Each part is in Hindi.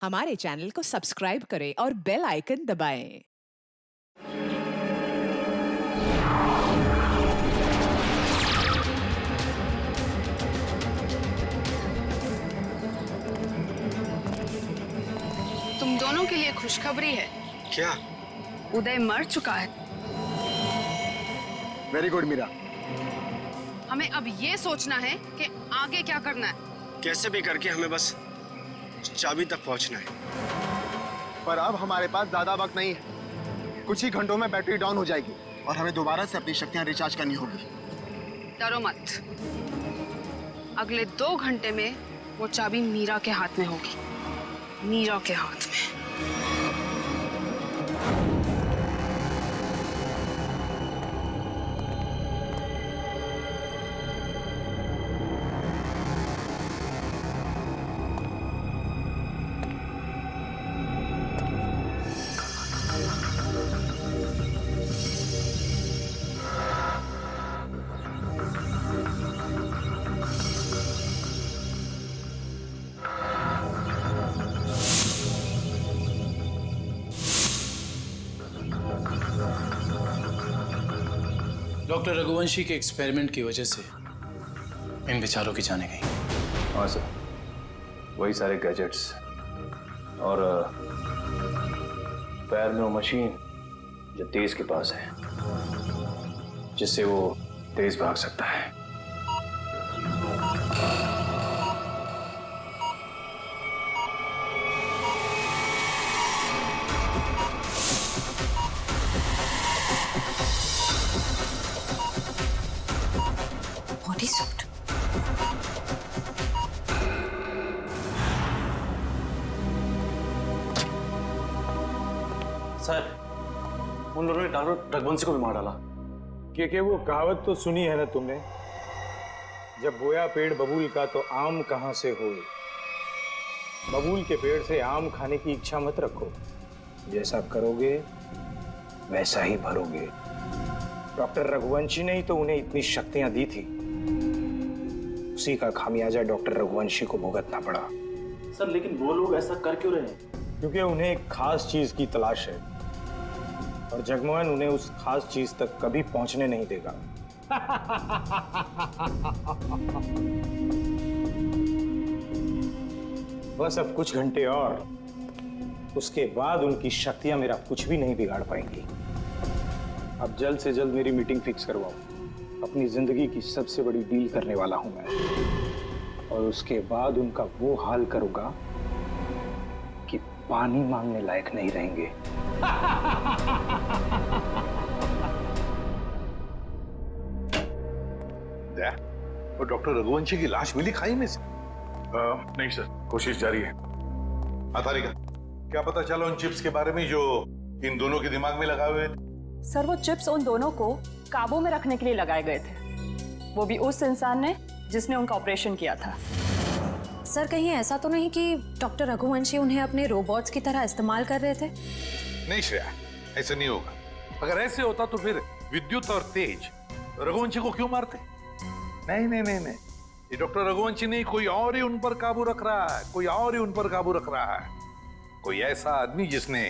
हमारे चैनल को सब्सक्राइब करें और बेल आइकन दबाएं। तुम दोनों के लिए खुशखबरी है। क्या? उदय मर चुका है। Very good Meera. हमें अब ये सोचना है कि आगे क्या करना है। कैसे भी करके हमें बस चाबी तक पहुंचना है। पर अब हमारे पास ज्यादा वक्त नहीं है। कुछ ही घंटों में बैटरी डाउन हो जाएगी और हमें दोबारा से अपनी शक्तियां रिचार्ज करनी होगी। डरो मत, अगले 2 घंटे में वो चाबी मीरा के हाथ में होगी। मीरा के हाथ में। डॉक्टर रघुवंशी के एक्सपेरिमेंट की वजह से इन बेचारों की जाने गई। हाँ सर, वही सारे गैजेट्स और पैर में वो मशीन जो तेज के पास है, जिससे वो तेज भाग सकता है। Body suit. सर, उन लोगों ने डॉक्टर रघुवंशी को भी मार डाला। कि वो कहावत तो सुनी है ना तुमने, जब बोया पेड़ बबूल का तो आम कहां से होए। बबूल के पेड़ से आम खाने की इच्छा मत रखो, जैसा करोगे वैसा ही भरोगे। डॉक्टर रघुवंशी ने ही तो उन्हें इतनी शक्तियां दी थी, उसी का खामियाजा डॉक्टर रघुवंशी को भुगतना पड़ा। सर, लेकिन वो लोग ऐसा कर क्यों रहे हैं? क्योंकि उन्हें एक खास चीज की तलाश है और जगमोहन उन्हें उस खास चीज तक कभी पहुंचने नहीं देगा। बस अब कुछ घंटे और, उसके बाद उनकी शक्तियां मेरा कुछ भी नहीं बिगाड़ पाएंगी। अब जल्द से जल्द मेरी मीटिंग फिक्स करवाओ। अपनी जिंदगी की सबसे बड़ी डील करने वाला हूं मैं, और उसके बाद उनका वो हाल करूंगा कि पानी मांगने लायक नहीं रहेंगे। और डॉक्टर रघुवंशी की लाश मिली खाई में से? नहीं सर, कोशिश जारी है। तारिका, क्या पता चला उन चिप्स के बारे में जो इन दोनों के दिमाग में लगाए हुए थे? सर, वो चिप्स उन दोनों को काबू में रखने के लिए लगाए गए थे, वो भी उस इंसान ने जिसने उनका ऑपरेशन किया था। सर, कहीं ऐसा तो नहीं कि डॉक्टर रघुवंशी उन्हें अपने रोबोट्स की तरह इस्तेमाल कर रहे थे? नहीं श्रेया, ऐसा नहीं होगा। अगर ऐसे होता तो फिर विद्युत और तेज रघुवंशी को क्यों मारते? नहीं नहीं नहीं नहीं, ये डॉक्टर रघुवंशी नहीं, कोई और ही उन पर काबू रख रहा है, कोई और ही उन पर काबू रख रहा है। कोई ऐसा आदमी जिसने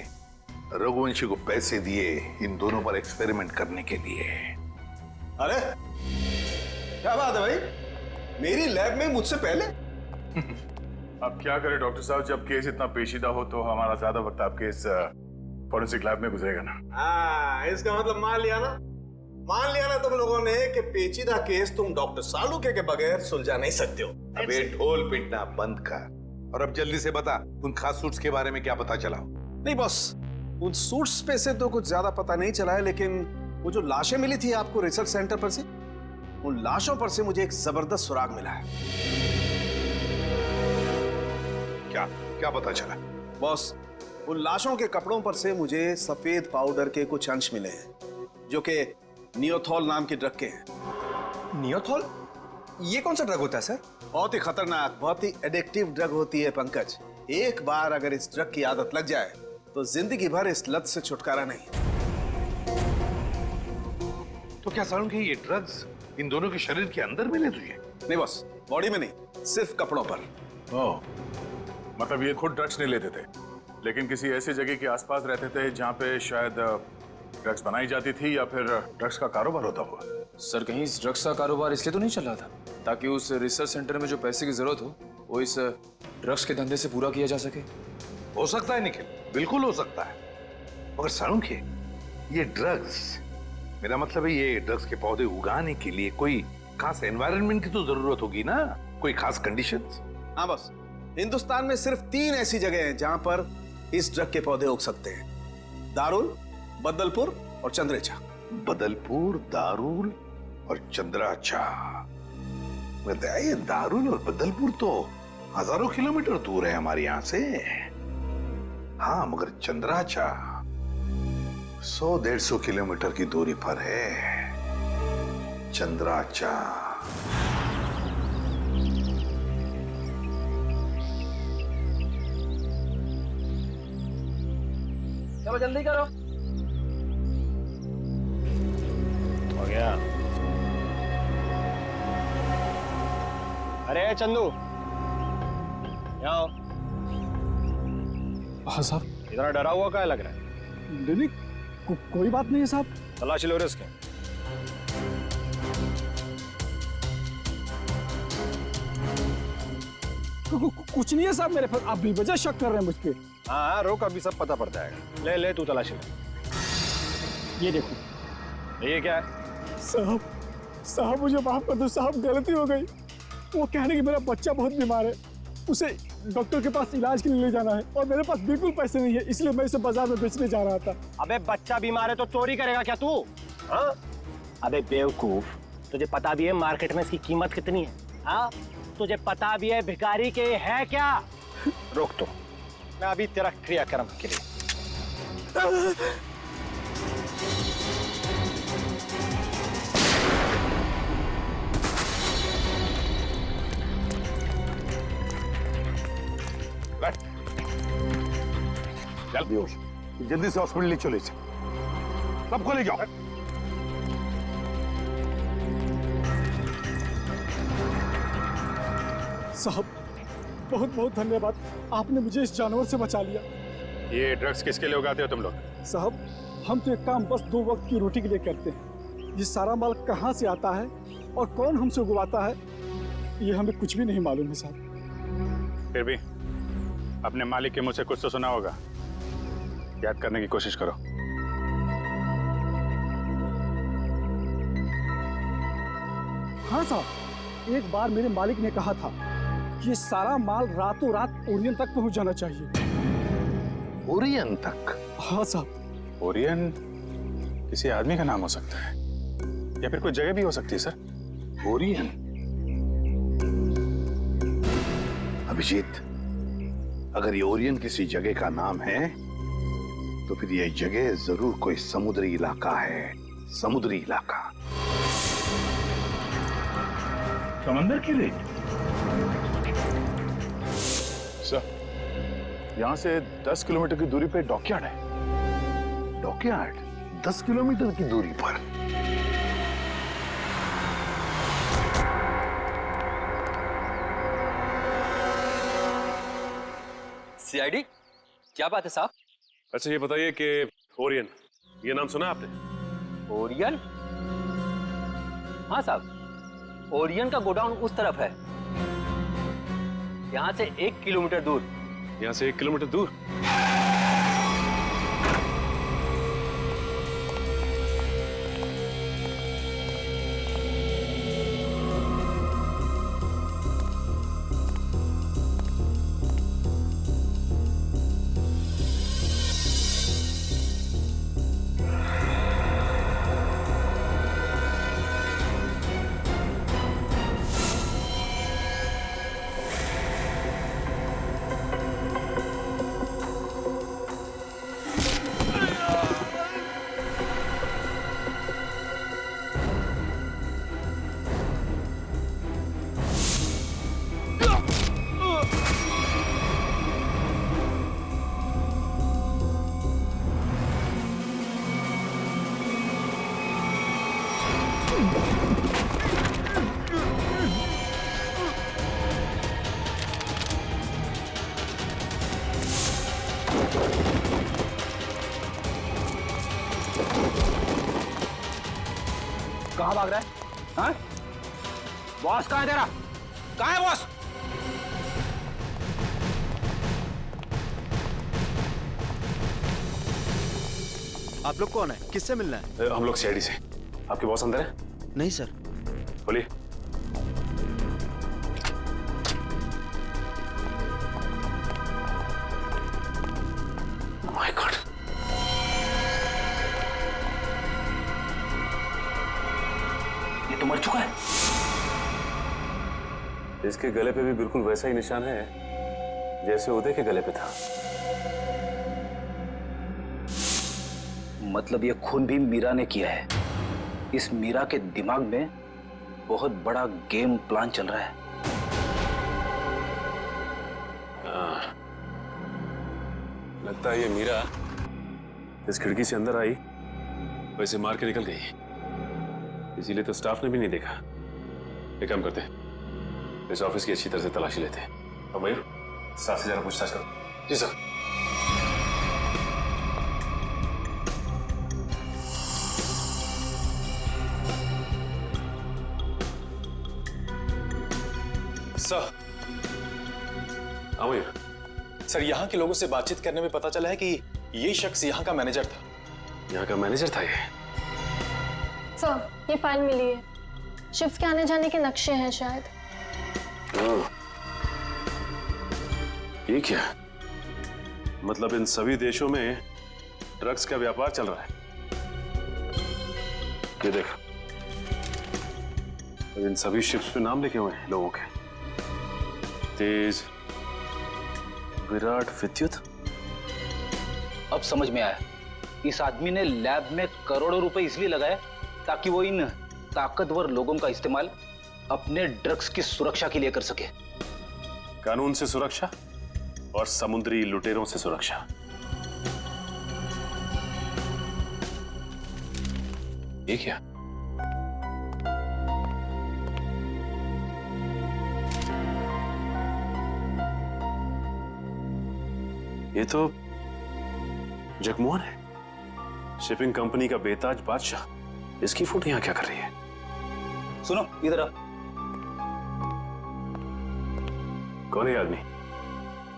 रघुवंशी को पैसे दिए इन दोनों पर एक्सपेरिमेंट करने के लिए। अरे क्या बात है भाई, मेरी लैब में मुझसे पहले। अब क्या करें डॉक्टर साहब, जब केस इतना पेचीदा हो तो हमारा ज्यादा वक्त आपके इस फॉरेंसिक लैब में गुजरेगा ना। हाँ, इसका मतलब मान लिया ना तुम लोगों ने कि पेचीदा केस तुम डॉक्टर सालुके के बगैर सुलझा नहीं सकते हो। अबे ढोल पिटना बंद कर और अब जल्दी से बता, उन खास सूट्स के बारे में क्या पता चला? नहीं बॉस, उन सूट्स पे से तो कुछ ज्यादा पता नहीं चला है, लेकिन वो जो लाशें मिली थी आपको रिसर्च सेंटर पर से, उन लाशों पर से मुझे एक जबरदस्त सुराग मिला है। क्या क्या पता चला? बॉस, उन लाशों के कपड़ों पर से मुझे सफेद पाउडर के कुछ अंश मिले हैं, जो कि नियोथॉल नाम के ड्रग के हैं। नियोथॉल? ये कौन सा ड्रग होता है सर? बहुत ही खतरनाक, बहुत ही एडिक्टिव ड्रग होती है पंकज। एक बार अगर इस ड्रग की आदत लग जाए तो जिंदगी भर इस लत से छुटकारा नहीं। तो क्या सालू के ये ड्रग्स इन दोनों के शरीर के अंदर मिले तुझे? नहीं बॉस, बॉडी में नहीं, सिर्फ कपड़ों पर। ओह, मतलब ये खुद ड्रग्स नहीं लेते थे, लेकिन किसी ऐसी जगह के आसपास रहते थे जहाँ पे शायद ड्रग्स बनाई जाती थी या फिर ड्रग्स का कारोबार होता हुआ। सर कहीं इस ड्रग्स का कारोबार इसलिए तो नहीं चल रहा था ताकि उस रिसर्च सेंटर में जो पैसे की जरूरत हो वो इस ड्रग्स के धंधे से पूरा किया जा सके? हो सकता है निखिल, बिल्कुल हो सकता है, मगर सालुंखे ये ड्रग्स, मेरा मतलब है ये ड्रग्स के पौधे उगाने के लिए कोई खास एनवायरनमेंट की तो जरूरत होगी ना, कोई खास कंडीशंस। हाँ बस, हिंदुस्तान में सिर्फ 3 ऐसी जगह हैं जहां पर इस ड्रग के पौधे उग सकते हैं। दारुल, बदलपुर और चंद्रेचा। बदलपुर, दारुल और चंद्राचा। ये दारुल और बदलपुर तो हजारों किलोमीटर दूर है हमारे यहाँ से। हाँ, मगर चंद्राचा 100-150 किलोमीटर की दूरी पर है। चंद्राचा। चलो जल्दी करो। हो गया। अरे चंदू, आओ। हाँ साहब। इतना डरा हुआ क्या लग रहा है? नहीं, कोई बात नहीं है साहब। तलाशी लो इसके। कुछ नहीं है साहब मेरे पर, आप बेवजह शक कर रहे हैं मुझ पे। हाँ, रोक, अभी सब पता पड़ जाएगा। ले ले तू तलाशी ले। ये देखो। ये क्या है? साहब मुझे माफ कर दो साहब, गलती हो गई। वो कहने कि मेरा बच्चा बहुत बीमार है, उसे डॉक्टर के पास इलाज के लिए ले जाना है और मेरे पास बिल्कुल पैसे नहीं है, इसलिए मैं इसे बाजार में बेचने जा रहा था। अबे बच्चा बीमार है तो चोरी करेगा क्या तू? हाँ? अबे बेवकूफ, तुझे पता भी है मार्केट में इसकी कीमत कितनी है? हाँ? तुझे पता भी है भिखारी के है क्या? रोक तो, मैं अभी तेरा क्रियाक्रम के लिए। जल्दी से हॉस्पिटल ले चले, सबको ले जाओ। साहब बहुत बहुत धन्यवाद, आपने मुझे इस जानवर से बचा लिया। ये ड्रग्स किसके लिए उगाते हो तुम लोग? साहब हम तो एक काम बस 2 वक्त की रोटी के लिए करते हैं। ये सारा माल कहाँ से आता है और कौन हमसे उगवाता है ये हमें कुछ भी नहीं मालूम है साहब। फिर भी अपने मालिक के मुंह से कुछ तो सुना होगा, याद करने की कोशिश करो। हाँ साहब, एक बार मेरे मालिक ने कहा था कि ये सारा माल रातों रात ओरियन तक पहुंच जाना चाहिए। ओरियन तक? हाँ साहब। ओरियन किसी आदमी का नाम हो सकता है या फिर कोई जगह भी हो सकती है सर। ओरियन? अभिजीत, अगर ये ओरियन किसी जगह का नाम है तो फिर ये जगह जरूर कोई समुद्री इलाका है। समुद्री इलाका। समंदर के लिए? सर, यहां से 10 किलोमीटर की दूरी पे डॉकयार्ड है। डॉकयार्ड 10 किलोमीटर की दूरी पर? सीआईडी, क्या बात है साहब? अच्छा ये बताइए कि ओरियन, ये नाम सुना आपने? ओरियन? हाँ साहब, ओरियन का गोडाउन उस तरफ है, यहाँ से 1 किलोमीटर दूर। यहाँ से 1 किलोमीटर दूर? कहाँ भाग रहा है? हाँ? बॉस कहाँ है तेरा? कहाँ है बॉस? आप लोग कौन है? किससे मिलना है? हम लोग सीआईडी से। आपके बॉस अंदर है? नहीं सर। बोलिए। माय गॉड, ये तो मर चुका है। इसके गले पे भी बिल्कुल वैसा ही निशान है जैसे उदय के गले पे था। मतलब ये खून भी मीरा ने किया है। इस मीरा के दिमाग में बहुत बड़ा गेम प्लान चल रहा है। लगता है ये मीरा इस खिड़की से अंदर आई, वैसे मार के निकल गई। इसीलिए तो स्टाफ ने भी नहीं देखा। एक काम करते हैं, इस ऑफिस की अच्छी तरह से तलाशी लेते हैं। अब मयूर, स्टाफ से जरा पूछताछ करो। जी सर। सर, मयूर, सर यहाँ के लोगों से बातचीत करने में पता चला है कि ये शख्स यहाँ का मैनेजर था। यहाँ का मैनेजर था ये? सर, ये फाइल मिली है। शिफ्ट के आने जाने के नक्शे हैं शायद। ये क्या? मतलब इन सभी देशों में ड्रग्स का व्यापार चल रहा है। ये देख, इन सभी शिप्स पे नाम लिखे हुए हैं लोगों के। तेज, विराट, विद्युत। अब समझ में आया। इस आदमी ने लैब में करोड़ों रुपए इसलिए लगाए ताकि वो इन ताकतवर लोगों का इस्तेमाल अपने ड्रग्स की सुरक्षा के लिए कर सके। कानून से सुरक्षा और समुद्री लुटेरों से सुरक्षा। ये क्या? ये तो जगमोहन है, शिपिंग कंपनी का बेताज बादशाह। इसकी फोटो यहां क्या कर रही है? सुनो इधर आ। कौन है आदमी?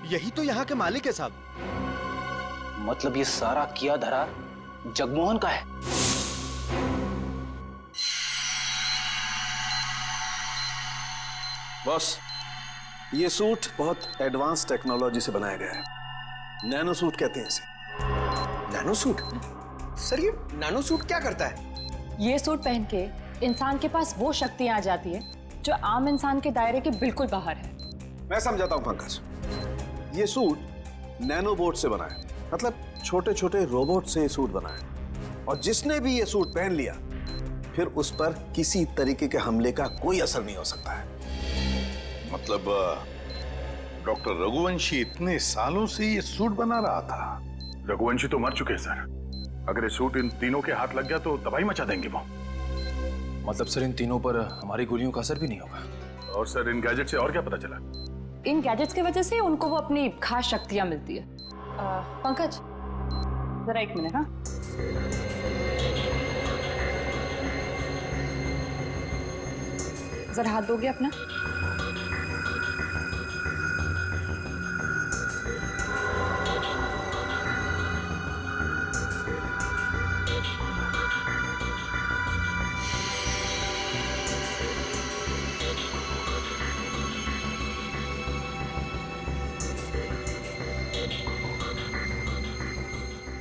यही तो यहाँ के मालिक है साहब। मतलब ये सारा किया धरा जगमोहन का है। बॉस, ये सूट बहुत एडवांस टेक्नोलॉजी से बनाया गया है। नैनो सूट कहते हैं इसे। Nano suit? सर, ये नैनो सूट क्या करता है? ये सूट पहन के इंसान के पास वो शक्तियां आ जाती है जो आम इंसान के दायरे के बिल्कुल बाहर है। मैं समझाता हूं पंकज। ये सूट नैनो बोट से बना है, मतलब छोटे छोटे रोबोट से ये सूट बना है। और जिसने भी ये सूट पहन लिया, फिर उस पर किसी तरीके के हमले का कोई असर नहीं हो सकता है। मतलब डॉक्टर रघुवंशी इतने सालों से ये सूट बना रहा था? रघुवंशी तो मर चुके हैं सर। अगर ये सूट इन तीनों के हाथ लग गया तो तबाही मचा देंगे वो। मतलब सर, इन तीनों पर हमारी गोलियों का असर भी नहीं होगा? और सर, इन गैजेट से और क्या पता चला? इन गैजेट्स की वजह से उनको वो अपनी खास शक्तियां मिलती है। पंकज, जरा एक मिनट। हाँ, जरा हाथ दोगे अपना?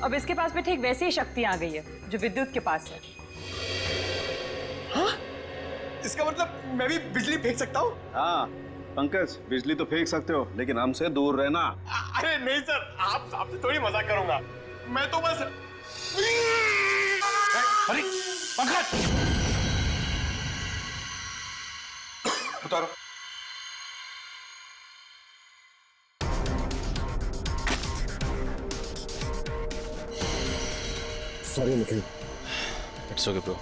अब इसके पास भी ठीक वैसी ही शक्ति आ गई है जो विद्युत के पास है। हाँ? इसका मतलब मैं भी बिजली फेंक सकता हूँ? हाँ पंकज, बिजली तो फेंक सकते हो, लेकिन हमसे दूर रहना। अरे नहीं सर, आपसे थोड़ी मजाक करूंगा। मैं तो बस। अरे पंकज, उतारो। Sorry Nikhil. It's okay bro.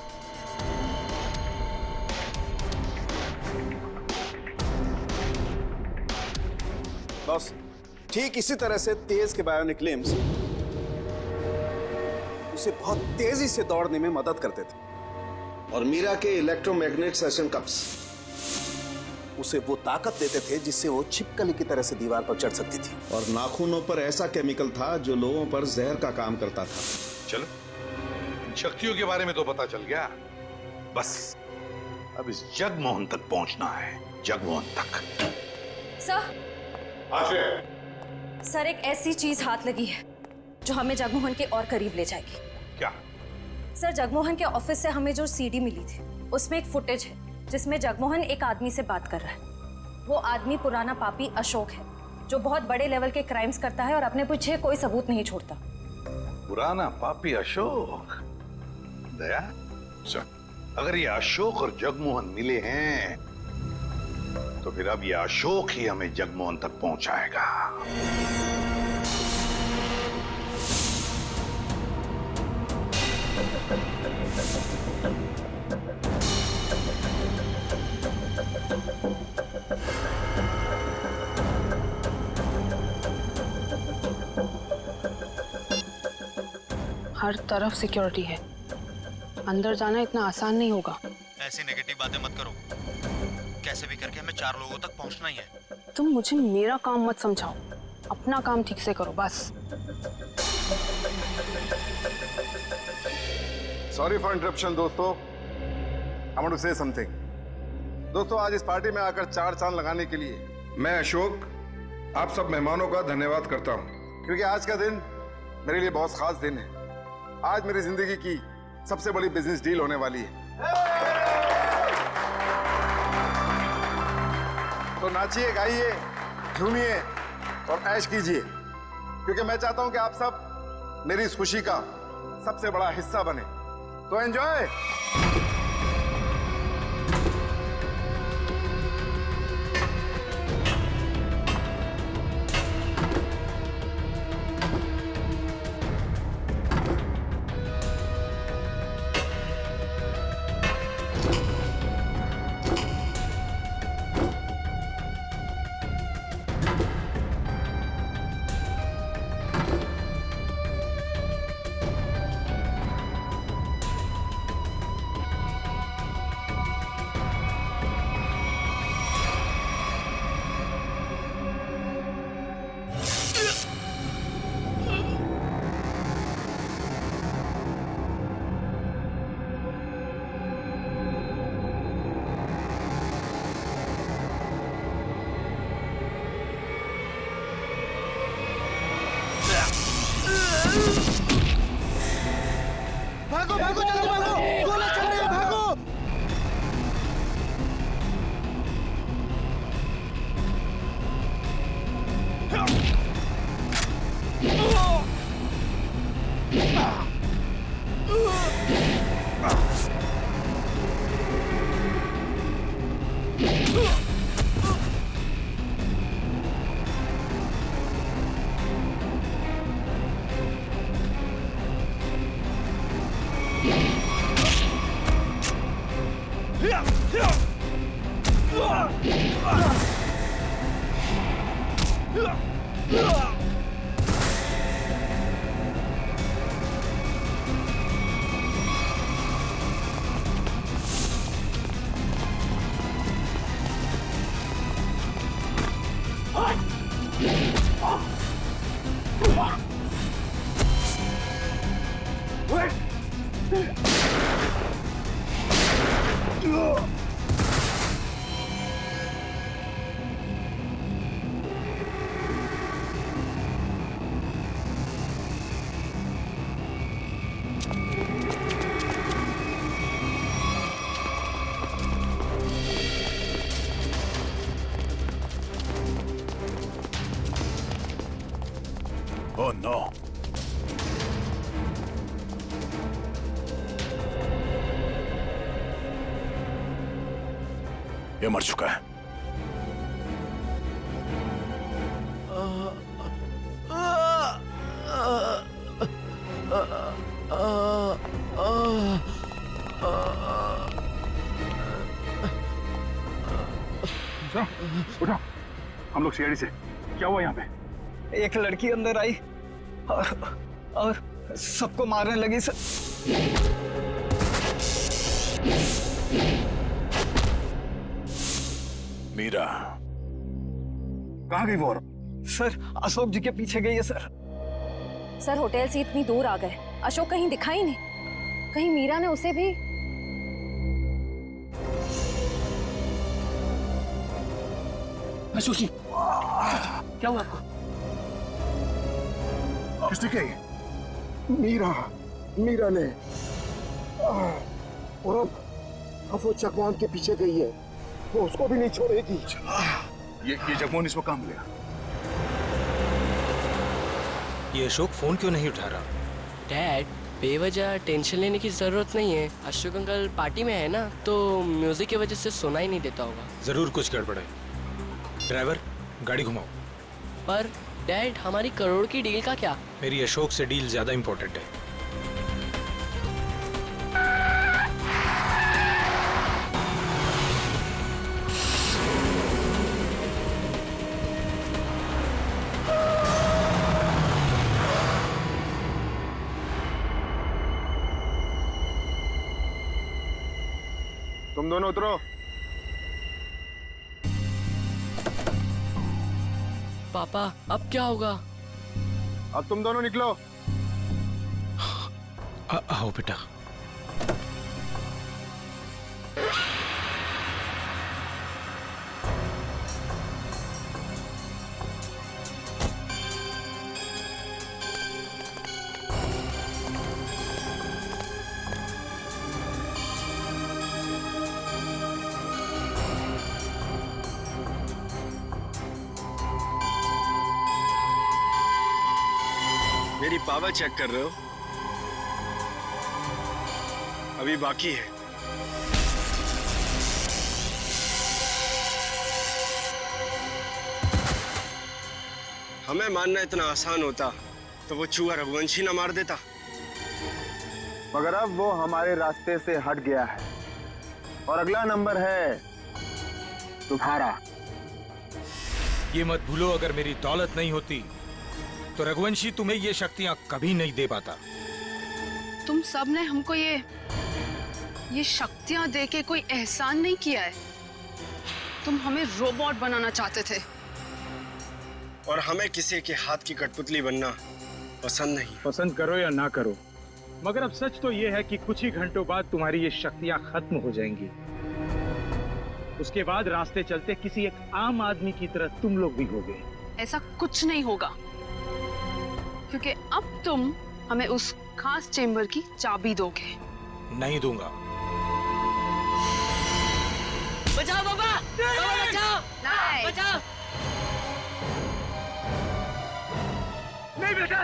Boss, ठीक इसी तरह से तेज के बायोनिक लिम्स उसे बहुत तेजी से दौड़ने में मदद करते थे। और मीरा के इलेक्ट्रोमैग्नेट सेशन कप्स उसे वो ताकत देते थे जिससे वो छिपकली की तरह से दीवार पर चढ़ सकती थी। और नाखूनों पर ऐसा केमिकल था जो लोगों पर जहर का काम करता था। चलो, इन शक्तियों के बारे में तो पता चल गया, बस अब इस जगमोहन तक पहुंचना है। जगमोहन तक। सर एक ऐसी चीज हाथ लगी है जो हमें जगमोहन के और करीब ले जाएगी। क्या? सर जगमोहन के ऑफिस से हमें जो सीडी मिली थी उसमें एक फुटेज है जिसमें जगमोहन एक आदमी से बात कर रहा है। वो आदमी पुराना पापी अशोक है जो बहुत बड़े लेवल के क्राइम्स करता है और अपने पीछे कोई सबूत नहीं छोड़ता। पुराना पापी अशोक? दया, अगर ये अशोक और जगमोहन मिले हैं तो फिर अब ये अशोक ही हमें जगमोहन तक पहुंचाएगा। हर तरफ सिक्योरिटी है, अंदर जाना इतना आसान नहीं होगा। ऐसी नेगेटिव बातें मत करो, कैसे भी करके हमें 4 लोगों तक पहुंचना ही है। तुम मुझे मेरा काम मत समझाओ, अपना काम ठीक से करो बस। सॉरी फॉर इंटरप्शन दोस्तों, I want to say something. दोस्तों, आज इस पार्टी में आकर 4 चांद लगाने के लिए मैं अशोक आप सब मेहमानों का धन्यवाद करता हूं, क्योंकि आज का दिन मेरे लिए बहुत खास दिन है। आज मेरी जिंदगी की सबसे बड़ी बिजनेस डील होने वाली है। तो नाचिए, गाइए, झूमिए और ऐश कीजिए, क्योंकि मैं चाहता हूं कि आप सब मेरी इस खुशी का सबसे बड़ा हिस्सा बने। तो एंजॉय। भागो भागो, जल्दी भागो, गोला चल रही है, भागो। Oh no! ये मर चुका है। उठो, हम लोग सीआईडी से। क्या हुआ यहाँ पे? एक लड़की अंदर आई और सबको मारने लगी सर। मीरा कहाँ गई वो? सर अशोक जी के पीछे गई है सर। सर होटल से इतनी दूर आ गए, अशोक कहीं दिखाई नहीं। कहीं मीरा ने उसे भी। अशोक जी क्या हुआ आपको? किसने कही? मीरा ने। और अब वो चकवान के पीछे गई है, वो उसको भी नहीं छोड़ेगी। ये जगमोहन इसको काम लिया। ये अशोक फोन क्यों नहीं उठा रहा? डैड, बेवजह टेंशन लेने की जरूरत नहीं है। अशोक अंकल पार्टी में है ना, तो म्यूजिक की वजह से सुना ही नहीं देता होगा। जरूर कुछ गड़बड़ है। ड्राइवर, गाड़ी घुमाओ। पर डैड, हमारी करोड़ की डील का क्या? मेरी अशोक से डील ज्यादा इंपॉर्टेंट है। तुम दोनों उतरो। पापा, अब क्या होगा? अब तुम दोनों निकलो। आओ बेटा। मेरी पावर चेक कर रहे हो? अभी बाकी है। हमें मानना इतना आसान होता तो वो चूहा रघुवंशी ना मार देता। मगर अब वो हमारे रास्ते से हट गया है और अगला नंबर है तुम्हारा। ये मत भूलो, अगर मेरी दौलत नहीं होती तो रघुवंशी तुम्हें ये शक्तियां कभी नहीं दे पाता। तुम सब ने हमको ये शक्तियां दे के कोई एहसान नहीं किया है। तुम हमें रोबोट बनाना चाहते थे। और हमें किसी के हाथ की कठपुतली बनना पसंद नहीं। पसंद करो या ना करो, मगर अब सच तो ये है कि कुछ ही घंटों बाद तुम्हारी ये शक्तियां खत्म हो जाएंगी। उसके बाद रास्ते चलते किसी एक आम आदमी की तरह तुम लोग भी होगे। ऐसा कुछ नहीं होगा, क्योंकि अब तुम हमें उस खास चेंबर की चाबी दोगे। नहीं दूंगा। बचाओ बाबा! बाबा बचाओ! नहीं। बचाओ! नहीं बेटा,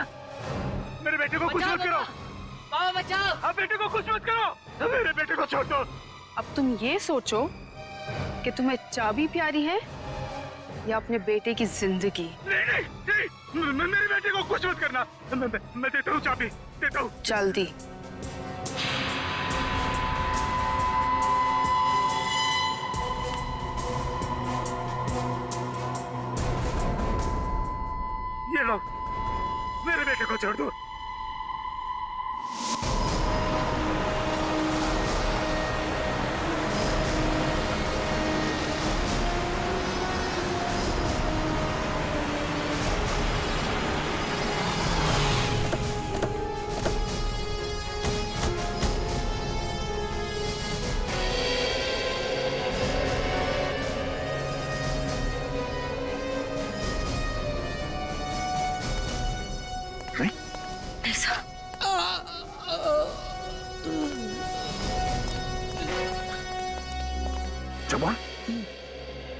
मेरे बेटे को कुछ मत करो। बाबा बचाओ! अब बेटे को कुछ मत करो, मेरे बेटे को छोड़ दो। अब तुम ये सोचो कि तुम्हें चाबी प्यारी है या अपने बेटे की जिंदगी। नहीं, मेरे बेटे को कुछ मत करना। मैं देता हूँ चाबी, देता हूँ। जल्दी। ये लो, मेरे बेटे को छोड़ दो।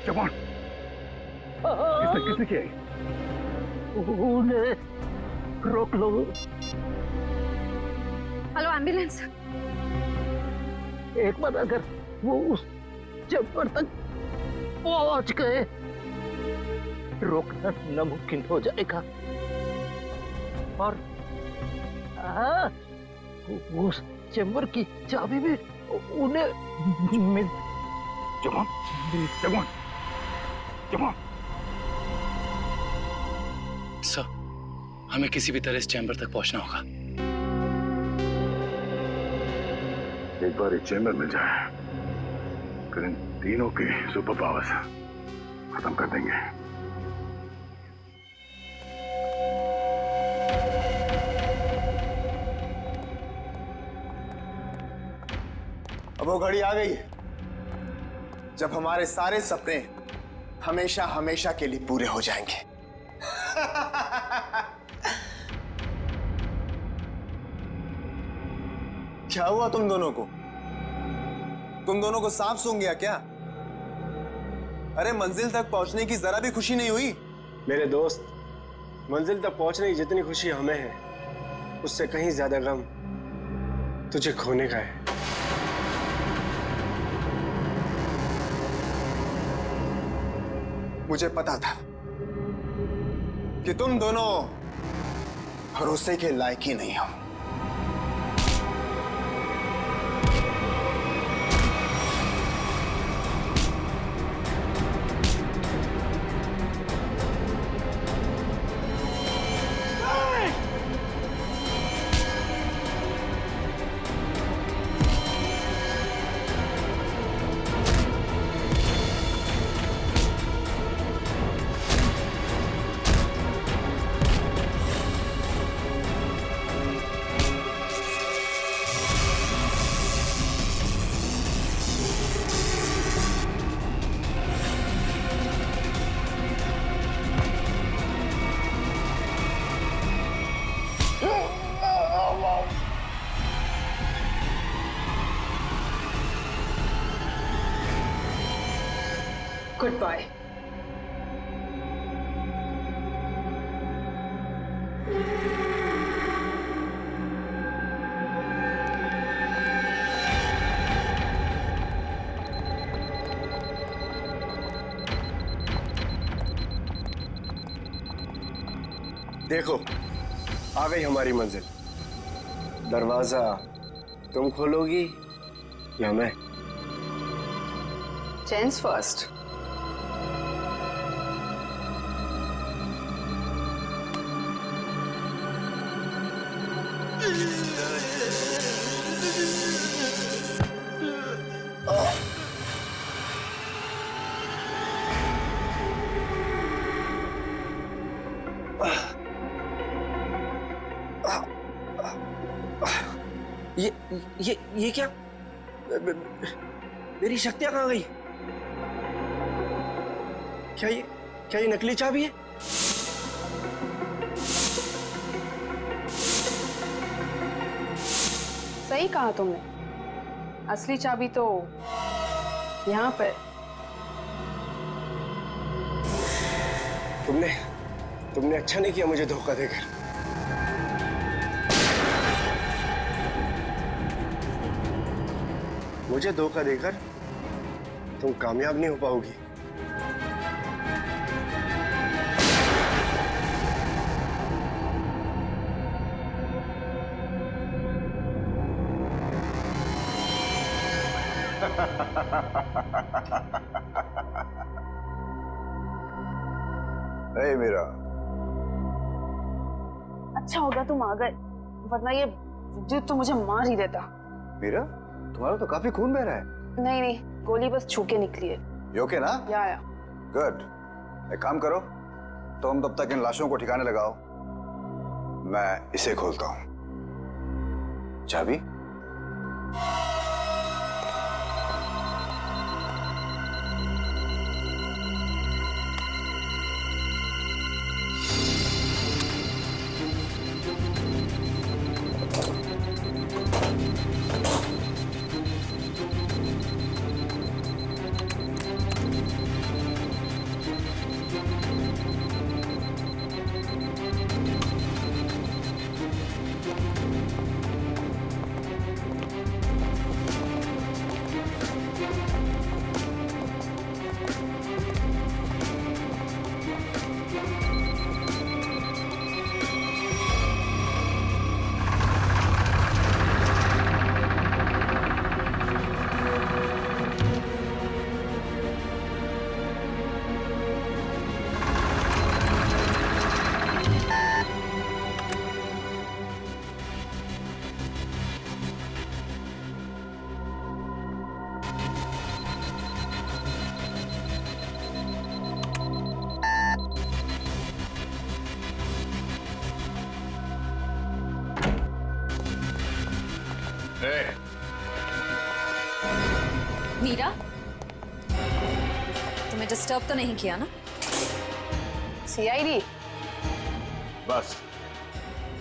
जवान, किसने किया? उन्हें रोक लो। Hello ambulance. एक बार अगर वो उस चेंबर तक पहुंच गए, रोकना नामुमकिन हो जाएगा। और उस चेंबर की चाबी भी उन्हें मिल। जवान, जवान, जवान। सर, हमें किसी भी तरह इस चैम्बर तक पहुंचना होगा। एक बार ये चेंबर मिल जाए फिर इन तीनों की सुपर पावर्स खत्म कर देंगे। अब वो घड़ी आ गई है जब हमारे सारे सपने हमेशा हमेशा के लिए पूरे हो जाएंगे। क्या हुआ तुम दोनों को? तुम दोनों को सांप सूंघ गया क्या? अरे मंजिल तक पहुंचने की जरा भी खुशी नहीं हुई? मेरे दोस्त, मंजिल तक पहुंचने की जितनी खुशी हमें है उससे कहीं ज्यादा गम तुझे खोने का है। मुझे पता था कि तुम दोनों भरोसे के लायक ही नहीं हो। Goodbye. देखो, आ गई हमारी मंजिल। दरवाजा तुम खोलोगी या मैं? Gents first. ये क्या? मेरी शक्तियां कहाँ गई? क्या ये नकली चाबी है? सही कहा तुमने, असली चाबी तो यहाँ पर। तुमने अच्छा नहीं किया मुझे धोखा देकर। मुझे धोखा देकर तुम कामयाब नहीं हो पाओगी। ए मीरा, अच्छा होगा तुम आ गए, वरना ये विद्युत तो मुझे मार ही देता। मीरा, तुम्हारा तो काफी खून बह रहा है। नहीं, गोली बस छू के निकली है। You okay ना? या। गुड। एक काम करो, तुम तब तक इन लाशों को ठिकाने लगाओ, मैं इसे खोलता हूं। चाबी? मीरा, तुम्हें डिस्टर्ब तो नहीं किया ना? सीआईडी, बस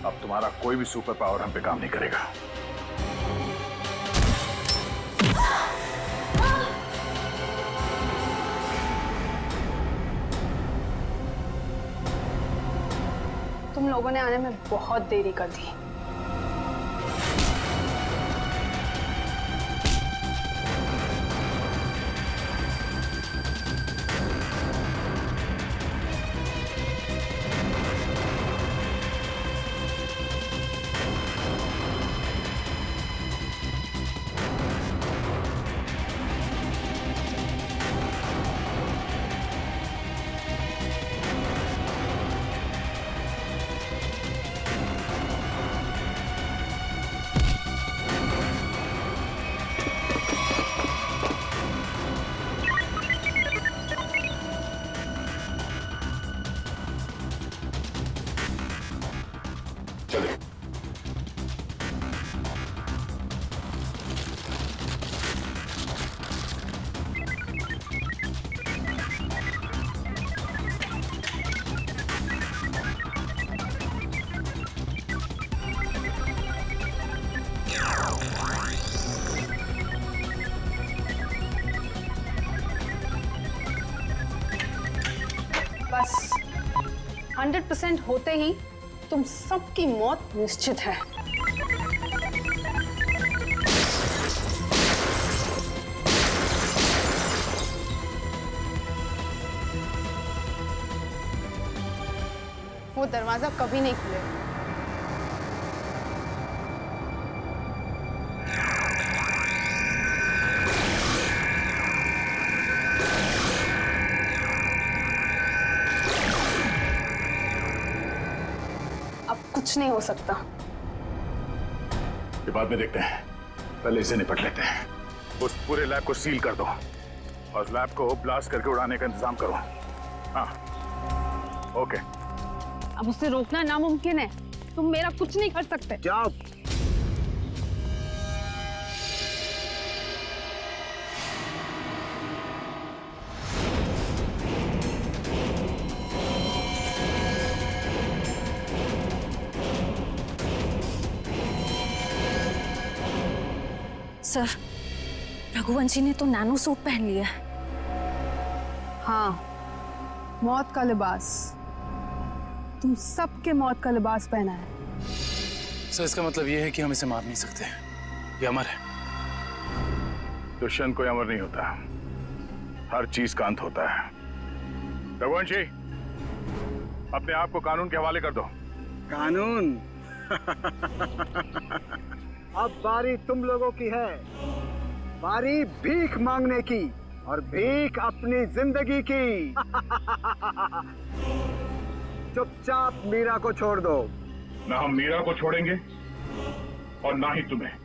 अब तुम्हारा कोई भी सुपर पावर हम पे काम नहीं करेगा। तुम लोगों ने आने में बहुत देरी कर दी। बस 100% होते ही तुम सबकी मौत निश्चित है। वो दरवाजा कभी नहीं खुलेगा। कुछ नहीं हो सकता। ये बाद में देखते हैं, पहले इसे निपट लेते हैं। उस पूरे लैब को सील कर दो और लैब को ब्लास्ट करके उड़ाने का इंतजाम करो। हाँ, ओके। अब उसे रोकना नामुमकिन है। तुम मेरा कुछ नहीं कर सकते। जाओ। सर, रघुवंशी ने तो नैनो सूट पहन लिया है। हाँ, मौत का लिबास। तुम सबके मौत का लिबास पहना है। सर, इसका मतलब ये है कि हम इसे मार नहीं सकते। ये अमर है। दुष्यंत कोई अमर नहीं होता, हर चीज का अंत होता है। रघुवंशी, अपने आप को कानून के हवाले कर दो। कानून? अब बारी तुम लोगों की है। बारी भीख मांगने की, और भीख अपनी जिंदगी की। चुपचाप मीरा को छोड़ दो। ना हम मीरा को छोड़ेंगे और ना ही तुम्हें।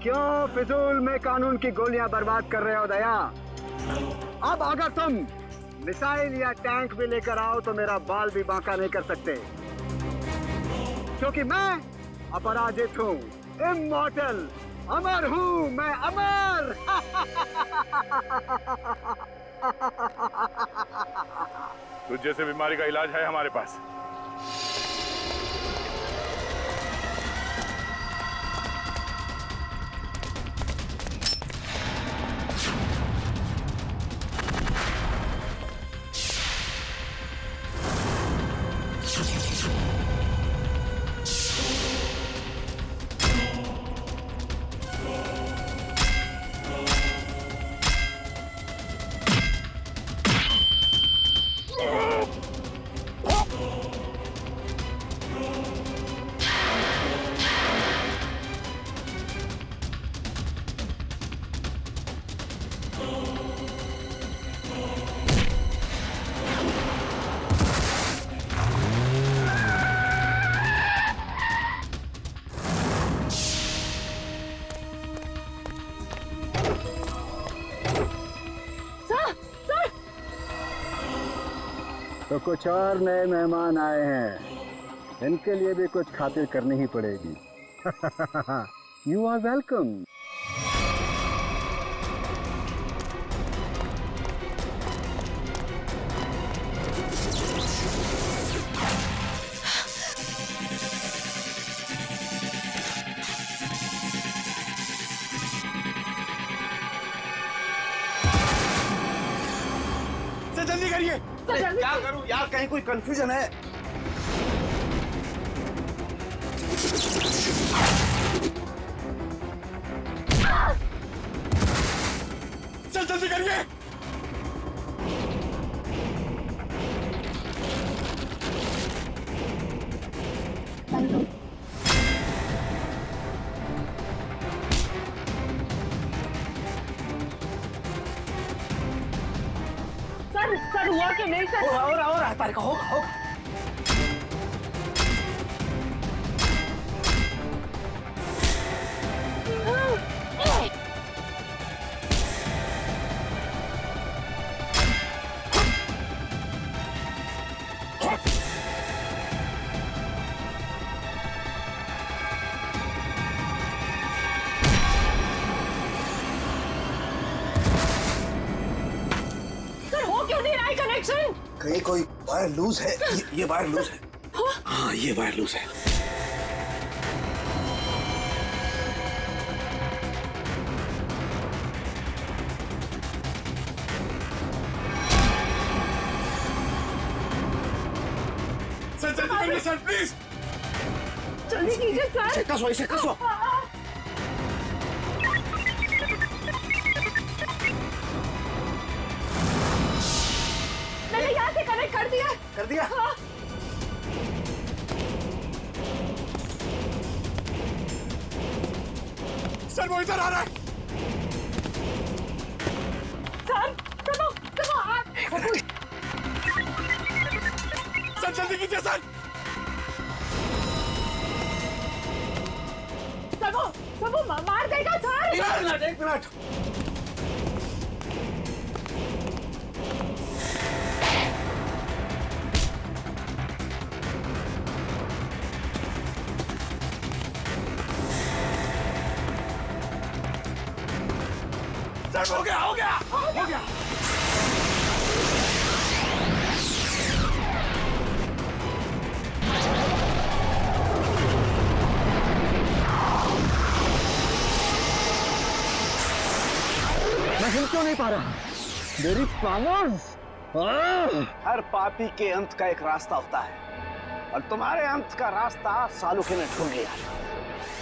क्यों फिजूल में कानून की गोलियां बर्बाद कर रहे हो दया? अब अगर तुम मिसाइल या टैंक भी लेकर आओ तो मेरा बाल भी बांका नहीं कर सकते, क्योंकि मैं अपराजित हूँ, इमॉर्टल, अमर हूँ मैं, अमर। तुझ जैसे बीमारी का इलाज है हमारे पास। कुछ और नए मेहमान आए हैं, इनके लिए भी कुछ खातिर करनी ही पड़ेगी। You are welcome. जल्दी करिए। क्या करूं यार, कहीं कोई कंफ्यूजन है? चल जल्दी करिए। सर हुआ कि नहीं सर? हो रहा तारिका, होगा। कहीं कोई वायर लूज है। ये वायर लूज है। हाँ, ये वायर लूज है। सर जल्दी करिए सर, प्लीज जल्दी कीजिए सर। इसे कसो। मैंने यहाँ से कनेक्ट कर दिया। हाँ। सर वो इधर आ रहा है। सर सर जल्दी कीजिए सर। वो मार देगा सर। एक मिनट। हो गया। मैं हिल क्यों नहीं पा रहा? मेरी पावर्स। हर पापी के अंत का एक रास्ता होता है, और तुम्हारे अंत का रास्ता सालुखे ने ढूंढ लिया।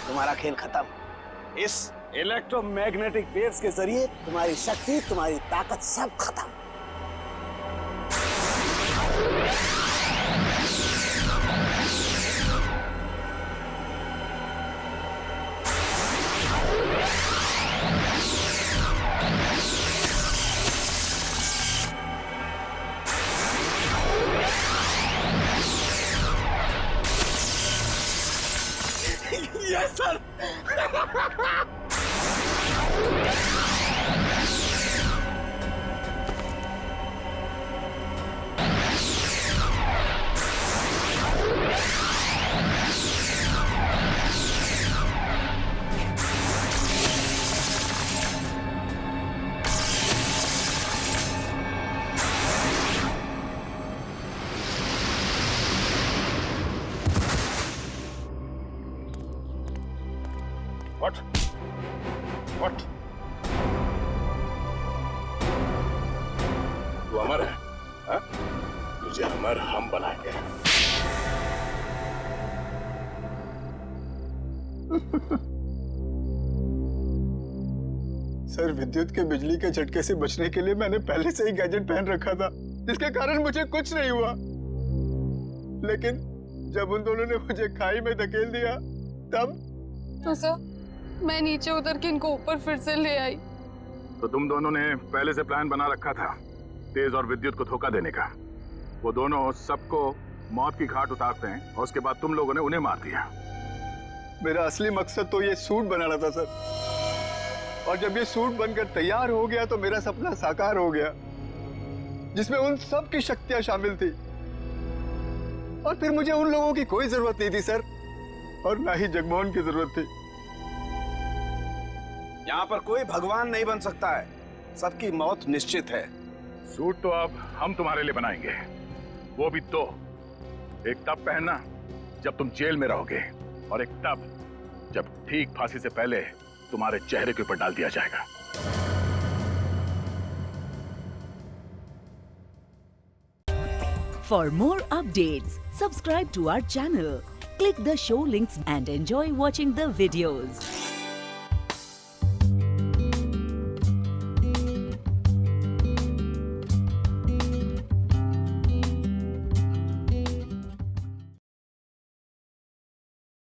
तुम्हारा खेल खत्म। इस इलेक्ट्रोमैग्नेटिक वेव्स के जरिए तुम्हारी शक्ति, तुम्हारी ताकत सब खत्म। Yes sir. What? तू अमर है, हाँ? तुझे अमर हम बनाएंगे। सर, विद्युत के बिजली के झटके से बचने के लिए मैंने पहले से ही गैजेट पहन रखा था, जिसके कारण मुझे कुछ नहीं हुआ। लेकिन जब उन दोनों ने मुझे खाई में धकेल दिया, तब तो सर मैं नीचे उतर के इनको ऊपर फिर से ले आई। तो तुम दोनों ने पहले से प्लान बना रखा था तेज और विद्युत को धोखा देने का। वो दोनों सबको मौत की घाट उतारते हैं और उसके बाद तुम लोगों ने उन्हें मार दिया। मेरा असली मकसद तो ये सूट बनाना था सर, और जब ये सूट बनकर तैयार हो गया तो मेरा सपना साकार हो गया, जिसमें उन सब की शक्तियां शामिल थी और फिर मुझे उन लोगों की कोई जरूरत नहीं थी सर, और ना ही जगमोहन की जरूरत थी। यहाँ पर कोई भगवान नहीं बन सकता है, सबकी मौत निश्चित है। सूट तो अब हम तुम्हारे लिए बनाएंगे, वो भी दो। एक तब पहनना जब तुम जेल में रहोगे, और एक तब जब ठीक फांसी से पहले तुम्हारे चेहरे के ऊपर डाल दिया जाएगा। For more updates, subscribe to our channel, click the show links and enjoy watching the videos.